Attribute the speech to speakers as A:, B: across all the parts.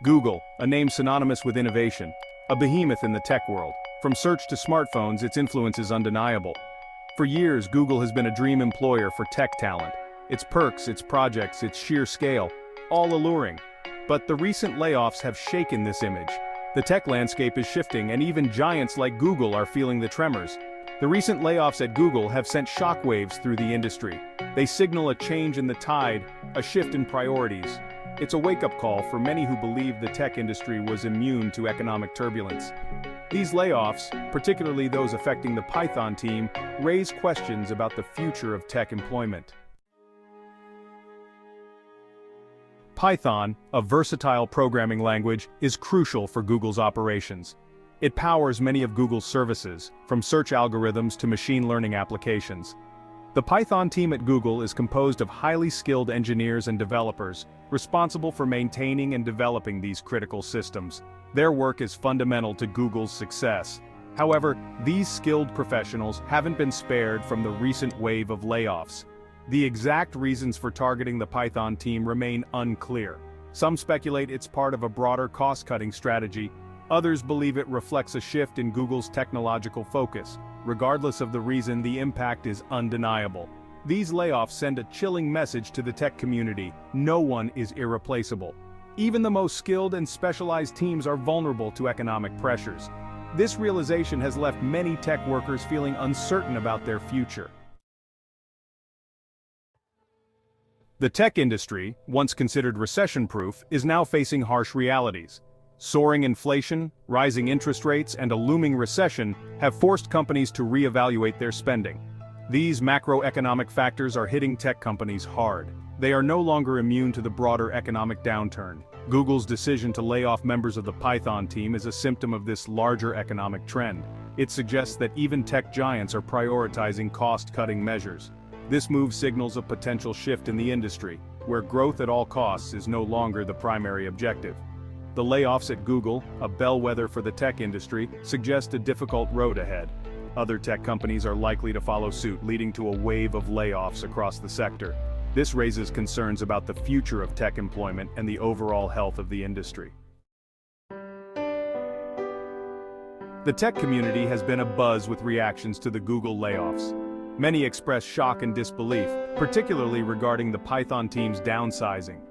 A: Google, a name synonymous with innovation, a behemoth in the tech world. From search to smartphones, its influence is undeniable. For years, Google has been a dream employer for tech talent. Its perks, its projects, its sheer scale, all alluring. But the recent layoffs have shaken this image. The tech landscape is shifting, and even giants like Google are feeling the tremors. The recent layoffs at Google have sent shockwaves through the industry. They signal a change in the tide, a shift in priorities. It's a wake-up call for many who believed the tech industry was immune to economic turbulence. These layoffs, particularly those affecting the Python team, raise questions about the future of tech employment. Python, a versatile programming language, is crucial for Google's operations. It powers many of Google's services, from search algorithms to machine learning applications. The Python team at Google is composed of highly skilled engineers and developers, responsible for maintaining and developing these critical systems. Their work is fundamental to Google's success. However, these skilled professionals haven't been spared from the recent wave of layoffs. The exact reasons for targeting the Python team remain unclear. Some speculate it's part of a broader cost-cutting strategy. Others believe it reflects a shift in Google's technological focus. Regardless of the reason, the impact is undeniable. These layoffs send a chilling message to the tech community: no one is irreplaceable. Even the most skilled and specialized teams are vulnerable to economic pressures. This realization has left many tech workers feeling uncertain about their future. The tech industry, once considered recession-proof, is now facing harsh realities. Soaring inflation, rising interest rates, and a looming recession have forced companies to reevaluate their spending. These macroeconomic factors are hitting tech companies hard. They are no longer immune to the broader economic downturn. Google's decision to lay off members of the Python team is a symptom of this larger economic trend. It suggests that even tech giants are prioritizing cost-cutting measures. This move signals a potential shift in the industry, where growth at all costs is no longer the primary objective. The layoffs at Google, a bellwether for the tech industry, suggest a difficult road ahead. Other tech companies are likely to follow suit, leading to a wave of layoffs across the sector. This raises concerns about the future of tech employment and the overall health of the industry. The tech community has been abuzz with reactions to the Google layoffs. Many express shock and disbelief, particularly regarding the Python team's downsizing.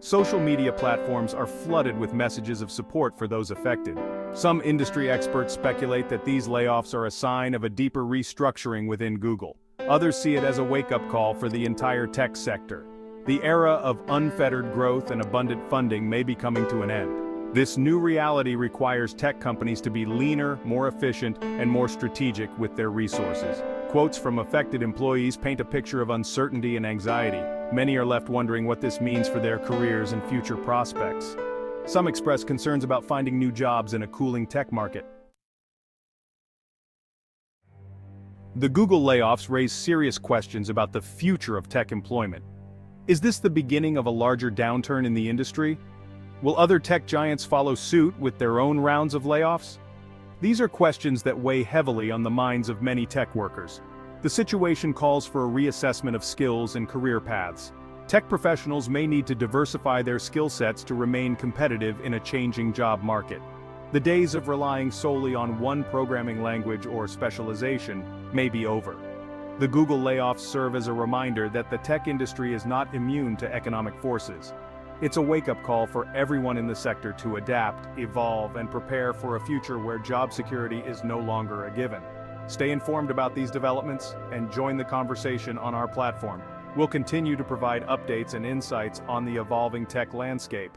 A: Social media platforms are flooded with messages of support for those affected. Some industry experts speculate that these layoffs are a sign of a deeper restructuring within Google. Others see it as a wake-up call for the entire tech sector. The era of unfettered growth and abundant funding may be coming to an end. This new reality requires tech companies to be leaner, more efficient, and more strategic with their resources. Quotes from affected employees paint a picture of uncertainty and anxiety. Many are left wondering what this means for their careers and future prospects. Some express concerns about finding new jobs in a cooling tech market. The Google layoffs raise serious questions about the future of tech employment. Is this the beginning of a larger downturn in the industry? Will other tech giants follow suit with their own rounds of layoffs? These are questions that weigh heavily on the minds of many tech workers. The situation calls for a reassessment of skills and career paths. Tech professionals may need to diversify their skill sets to remain competitive in a changing job market. The days of relying solely on one programming language or specialization may be over. The Google layoffs serve as a reminder that the tech industry is not immune to economic forces. It's a wake-up call for everyone in the sector to adapt, evolve, and prepare for a future where job security is no longer a given. Stay informed about these developments and join the conversation on our platform. We'll continue to provide updates and insights on the evolving tech landscape.